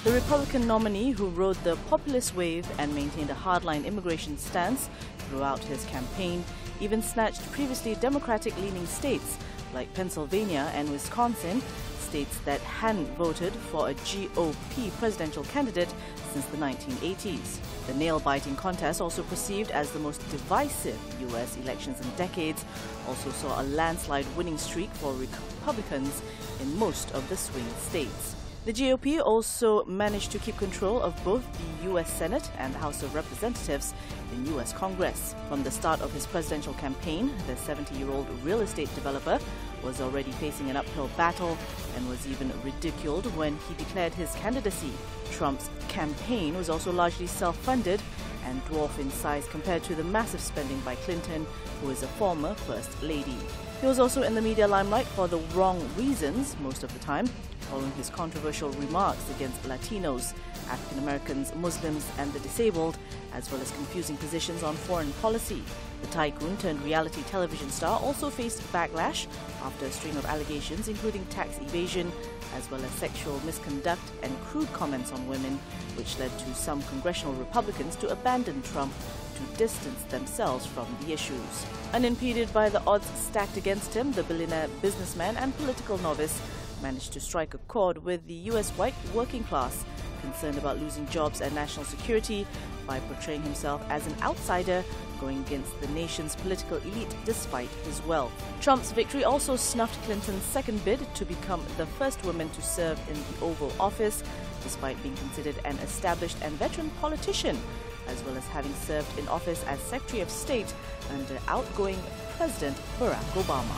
The Republican nominee, who rode the populist wave and maintained a hardline immigration stance throughout his campaign, even snatched previously Democratic-leaning states like Pennsylvania and Wisconsin, states that hadn't voted for a GOP presidential candidate since the 1980s. The nail-biting contest, also perceived as the most divisive U.S. elections in decades, also saw a landslide winning streak for Republicans in most of the swing states. The GOP also managed to keep control of both the U.S. Senate and the House of Representatives in U.S. Congress. From the start of his presidential campaign, the 70-year-old real estate developer was already facing an uphill battle and was even ridiculed when he declared his candidacy. Trump's campaign was also largely self-funded and dwarf in size compared to the massive spending by Clinton, who is a former First Lady. He was also in the media limelight for the wrong reasons most of the time, following his controversial remarks against Latinos, African Americans, Muslims and the disabled, as well as confusing positions on foreign policy. The tycoon turned reality television star also faced backlash after a string of allegations including tax evasion, as well as sexual misconduct and crude comments on women, which led to some congressional Republicans to abandon Trump to distance themselves from the issues. Unimpeded by the odds stacked against him, the billionaire businessman and political novice managed to strike a chord with the U.S. white working class, concerned about losing jobs and national security, by portraying himself as an outsider going against the nation's political elite despite his wealth. Trump's victory also snuffed Clinton's second bid to become the first woman to serve in the Oval Office, despite being considered an established and veteran politician, as well as having served in office as Secretary of State under outgoing President Barack Obama.